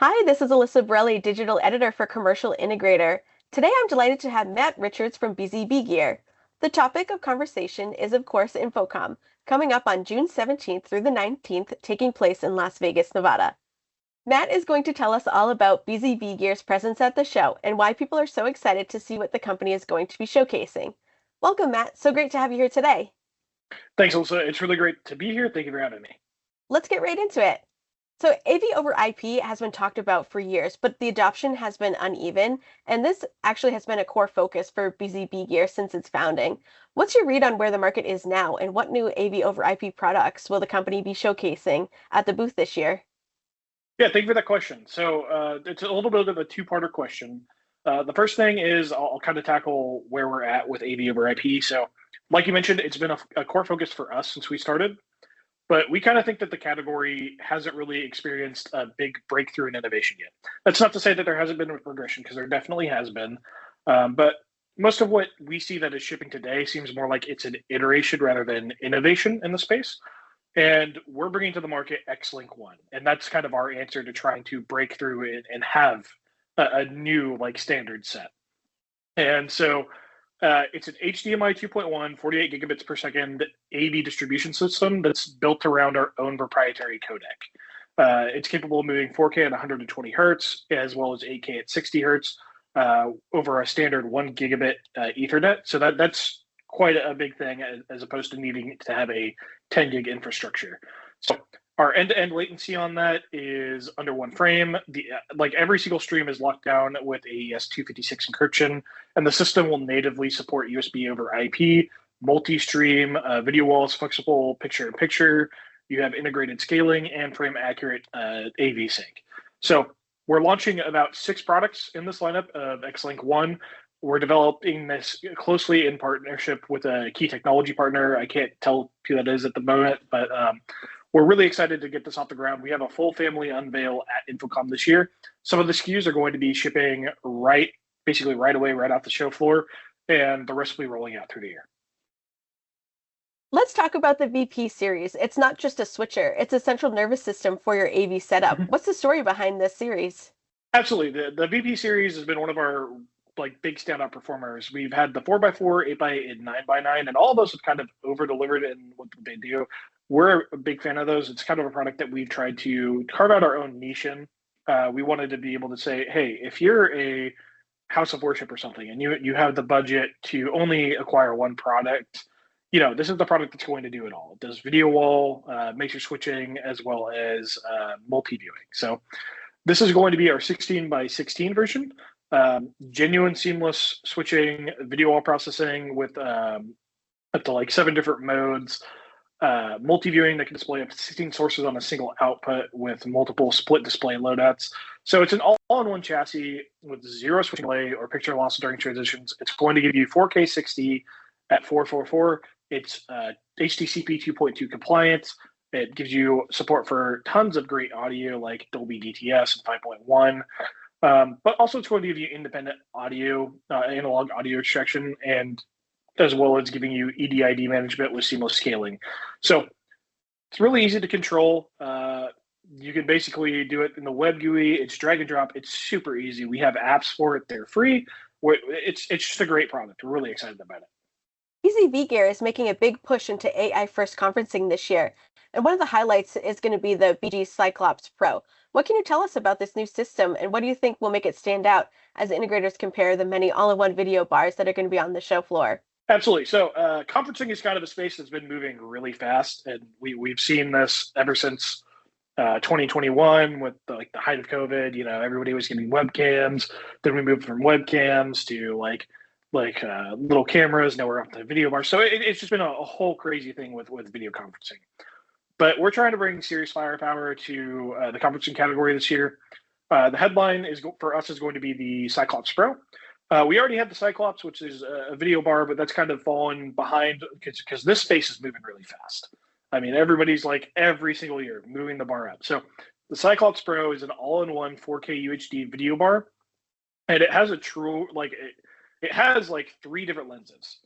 Hi, this is Alyssa Borelli, digital editor for Commercial Integrator. Today I'm delighted to have Matt Richards from BZBGEAR. The topic of conversation is, of course, InfoComm, coming up on June 17th through the 19th, taking place in Las Vegas, Nevada. Matt is going to tell us all about BZBGEAR's presence at the show and why people are so excited to see what the company is going to be showcasing. Welcome, Matt. So great to have you here today. Thanks, Alyssa. It's really great to be here. Thank you for having me. Let's get right into it. So AV over IP has been talked about for years, but the adoption has been uneven, and this actually has been a core focus for BZBGear since its founding. What's your read on where the market is now, and what new AV over IP products will the company be showcasing at the booth this year? Yeah, thank you for that question. It's a little bit of a two-parter question. The first thing is I'll kind of tackle where we're at with AV over IP. So, like you mentioned, it's been a core focus for us since we started, but we kind of think that the category hasn't really experienced a big breakthrough in innovation yet. That's not to say that there hasn't been a progression, because there definitely has been. But most of what we see that is shipping today seems more like it's an iteration rather than innovation in the space. And we're bringing to the market XLink-One, and that's kind of our answer to trying to break through and have a new like standard set. And so it's an HDMI 2.1, 48 gigabits per second AV distribution system that's built around our own proprietary codec. It's capable of moving 4K at 120 hertz as well as 8K at 60 hertz over a standard 1 gigabit Ethernet. So that's quite a big thing as opposed to needing to have a 10 gig infrastructure. So our end-to-end latency on that is under one frame. Like every single stream is locked down with AES 256 encryption, and the system will natively support USB over IP, multi-stream, video walls, flexible picture-in-picture. You have integrated scaling and frame-accurate AV sync. So we're launching about 6 products in this lineup of XLink-One. We're developing this closely in partnership with a key technology partner. I can't tell who that is at the moment, but we're really excited to get this off the ground. We have a full family unveil at InfoComm this year. Some of the SKUs are going to be shipping basically right away, right off the show floor, and the rest will be rolling out through the year. Let's talk about the VP series. It's not just a switcher, it's a central nervous system for your AV setup. What's the story behind this series? Absolutely. The VP series has been one of our big standout performers. We've had the 4x4, 8x8, and 9x9, and all of those have kind of over delivered in what they do. We're a big fan of those. It's kind of a product that we've tried to carve out our own niche in. We wanted to be able to say, hey, if you're a house of worship or something and you have the budget to only acquire one product, this is the product that's going to do it all. It does video wall, makes your switching, as well as multi-viewing. So this is going to be our 16 by 16 version. Genuine seamless switching, video wall processing with up to like 7 different modes, multi-viewing that can display up to 16 sources on a single output with multiple split display loadouts. So it's an all-in-one chassis with zero switching delay or picture loss during transitions. It's going to give you 4K 60 at 444. It's HDCP 2.2 compliant. It gives you support for tons of great audio like Dolby DTS and 5.1. But also it's going to give you independent audio, analog audio extraction, and as well as giving you EDID management with seamless scaling. So it's really easy to control. You can basically do it in the web GUI. It's drag and drop. It's super easy. We have apps for it. They're free. It's just a great product. We're really excited about it. BZBGear is making a big push into AI-first conferencing this year, and one of the highlights is going to be the BG Cyclops Pro. What can you tell us about this new system, and what do you think will make it stand out as integrators compare the many all-in-one video bars that are going to be on the show floor? Absolutely. So conferencing is kind of a space that's been moving really fast, and we've seen this ever since 2021 with the height of COVID. Everybody was getting webcams. Then we moved from webcams to little cameras. Now we're up to video bars. So it's just been a whole crazy thing with video conferencing. But we're trying to bring serious firepower to the conferencing category this year. The headline for us is going to be the Cyclops Pro. We already have the Cyclops, which is a video bar, but that's kind of fallen behind because this space is moving really fast. I mean, everybody's every single year moving the bar up. So the Cyclops Pro is an all-in-one 4K UHD video bar, and it has it has 3 different lenses.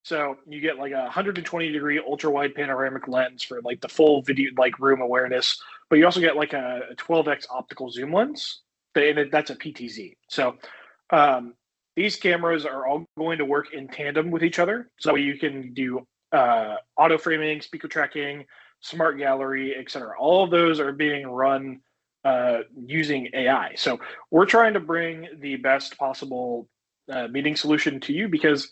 So you get a 120 degree ultra wide panoramic lens for the full video room awareness, but you also get like a 12x optical zoom lens, and that's a PTZ. So these cameras are all going to work in tandem with each other. So you can do auto framing, speaker tracking, smart gallery, etc. All of those are being run using AI. So we're trying to bring the best possible meeting solution to you, because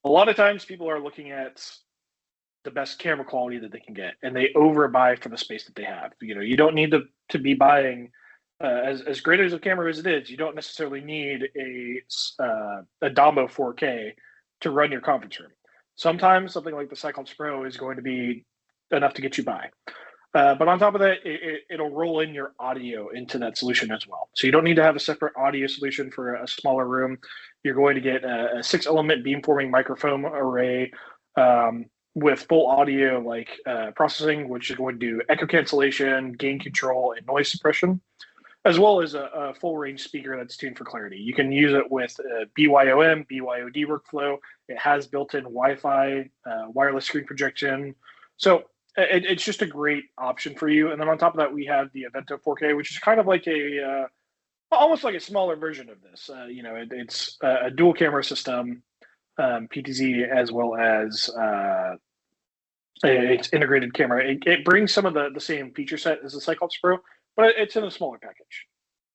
a lot of times people are looking at the best camera quality that they can get, and they overbuy for the space that they have. You don't need to be buying as great as a camera as it is. You don't necessarily need a Dombo 4K to run your conference room. Sometimes something like the Cyclops Pro is going to be enough to get you by. But on top of that, it'll roll in your audio into that solution as well. So you don't need to have a separate audio solution for a smaller room. You're going to get a 6-element beamforming microphone array with full audio processing, which is going to do echo cancellation, gain control, and noise suppression, as well as a full range speaker that's tuned for clarity. You can use it with BYOM, BYOD workflow. It has built-in Wi-Fi, wireless screen projection. So it's just a great option for you. And then on top of that, we have the Avento 4K, which is kind of like almost like a smaller version of this. It's a dual camera system, PTZ, as well as it's integrated camera. It brings some of the same feature set as the Cyclops Pro, but it's in a smaller package.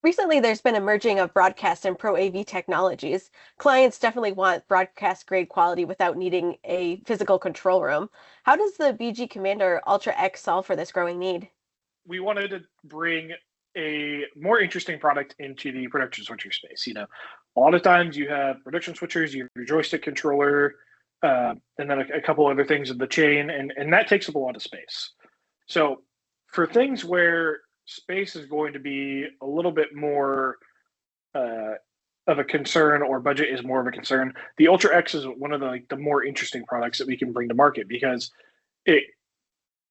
Recently, there's been a merging of broadcast and Pro AV technologies. Clients definitely want broadcast grade quality without needing a physical control room. How does the BG Commander Ultra X solve for this growing need? We wanted to bring a more interesting product into the production switcher space. A lot of times you have production switchers, you have your joystick controller, and then a couple other things in the chain, and that takes up a lot of space. So for things where space is going to be a little bit more of a concern, or budget is more of a concern, the Ultra X is one of the more interesting products that we can bring to market, because it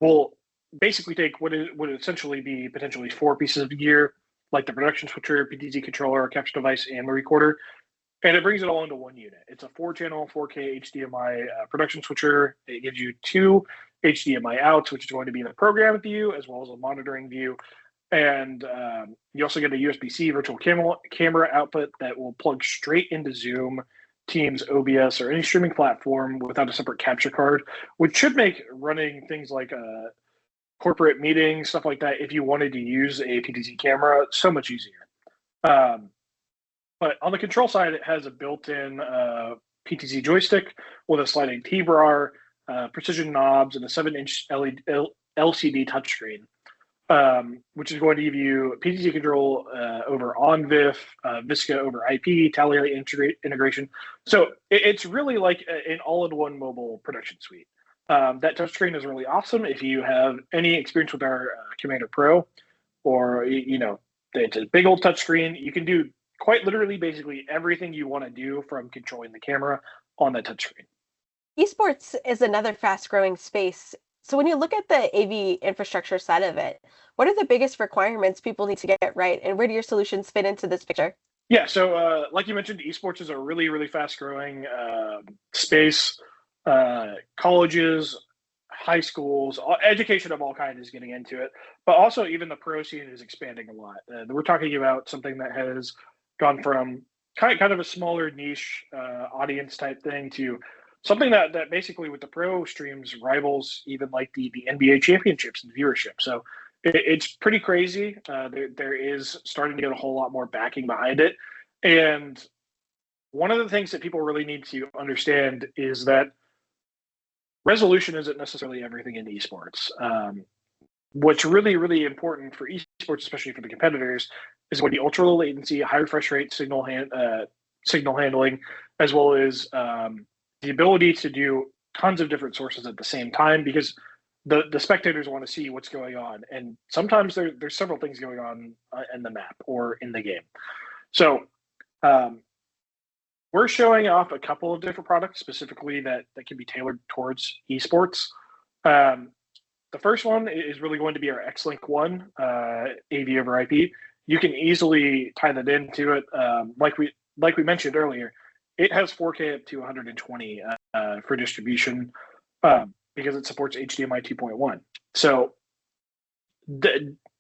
will basically take what would essentially be potentially 4 pieces of gear, like the production switcher, PTZ controller, capture device, and the recorder, and it brings it all into one unit. It's a 4-channel 4K HDMI production switcher. It gives you 2 HDMI outs, which is going to be the program view as well as a monitoring view. And you also get a USB-C virtual camera output that will plug straight into Zoom, Teams, OBS, or any streaming platform without a separate capture card, which should make running things like corporate meetings, stuff like that, if you wanted to use a PTZ camera, so much easier. But on the control side, it has a built-in PTZ joystick with a sliding T-bar, precision knobs, and a 7-inch LCD touchscreen, which is going to give you PTZ control over OnVIF, Visca over IP, Tally integration. So it's really like an all-in-one mobile production suite. That touchscreen is really awesome. If you have any experience with our Commander Pro, or it's a big old touchscreen, you can do quite literally basically everything you want to do from controlling the camera on that touchscreen. Esports is another fast-growing space. So when you look at the AV infrastructure side of it, what are the biggest requirements people need to get right, and where do your solutions fit into this picture? Yeah, so like you mentioned, esports is a really, really fast-growing space. Colleges, high schools, education of all kinds is getting into it, but also even the pro scene is expanding a lot. We're talking about something that has gone from kind of a smaller niche audience type thing to something that basically with the pro streams rivals even like the NBA championships and viewership. So it's pretty crazy. There is starting to get a whole lot more backing behind it. And one of the things that people really need to understand is that resolution isn't necessarily everything in esports. What's really, really important for esports, especially for the competitors, is going to be ultra low latency, high refresh rate signal handling, as well as the ability to do tons of different sources at the same time, because the spectators want to see what's going on. And sometimes there's several things going on in the map or in the game. So we're showing off a couple of different products specifically that can be tailored towards esports. The first one is really going to be our XLink-One AV over IP. You can easily tie that into it. Like we mentioned earlier, it has 4K up to 120 for distribution because it supports HDMI 2.1. So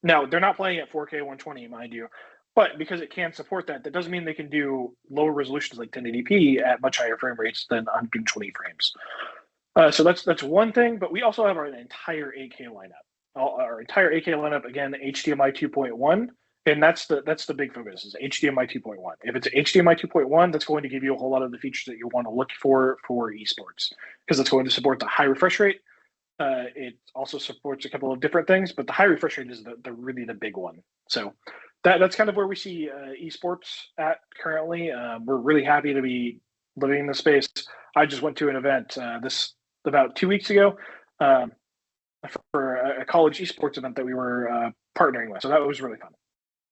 Now, they're not playing at 4K 120, mind you, but because it can support that, that doesn't mean they can do lower resolutions like 1080p at much higher frame rates than 120 frames. So that's one thing, but we also have our entire 8K lineup. Our entire 8K lineup, again, HDMI 2.1, and that's the big focus is HDMI 2.1. If it's HDMI 2.1, that's going to give you a whole lot of the features that you want to look for esports, because it's going to support the high refresh rate. It also supports a couple of different things, but the high refresh rate is the really the big one. So that's kind of where we see esports at currently. We're really happy to be living in the space. I just went to an event this about 2 weeks ago for a college esports event that we were partnering with. So that was really fun.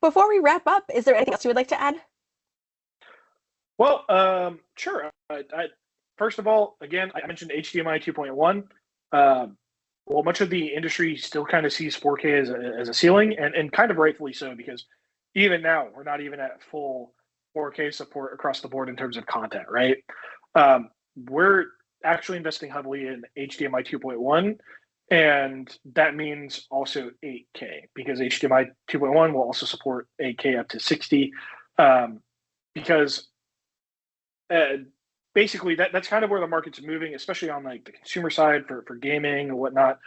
Before we wrap up, is there anything else you would like to add? Well, sure. First of all, again, I mentioned HDMI 2.1. Well, much of the industry still kind of sees 4K as a ceiling, and kind of rightfully so, because even now we're not even at full 4K support across the board in terms of content, right? We're actually investing heavily in HDMI 2.1, and that means also 8K, because HDMI 2.1 will also support 8K up to 60, because basically that's kind of where the market's moving, especially on like the consumer side for gaming and whatnot.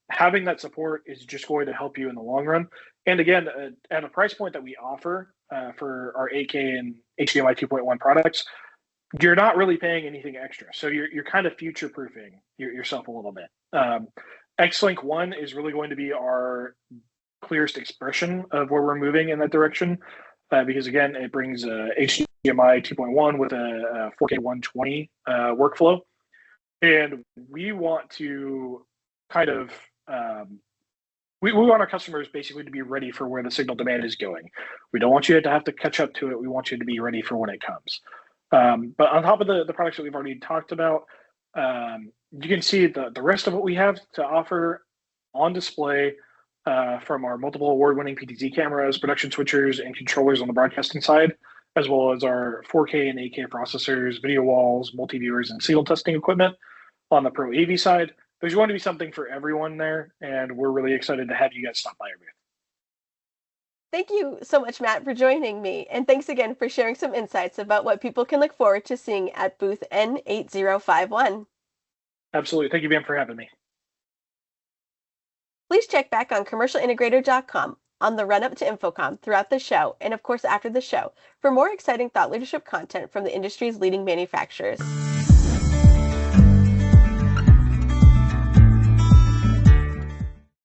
Having that support is just going to help you in the long run. And again, at a price point that we offer for our 8K and HDMI 2.1 products, you're not really paying anything extra. So you're kind of future-proofing yourself a little bit. XLink-One is really going to be our clearest expression of where we're moving in that direction, because again, it brings HDMI 2.1 with a 4K 120 workflow. And we want to kind of, we want our customers basically to be ready for where the signal demand is going. We don't want you to have to catch up to it. We want you to be ready for when it comes. But on top of the products that we've already talked about, you can see the rest of what we have to offer on display from our multiple award-winning PTZ cameras, production switchers, and controllers on the broadcasting side, as well as our 4K and 8K processors, video walls, multi-viewers, and signal testing equipment on the Pro AV side. There's going to be something for everyone there, and we're really excited to have you guys stop by our booth. Thank you so much, Matt, for joining me, and thanks again for sharing some insights about what people can look forward to seeing at booth N8051. Absolutely. Thank you, Ben, for having me. Please check back on commercialintegrator.com on the run-up to InfoComm throughout the show, and of course after the show, for more exciting thought leadership content from the industry's leading manufacturers.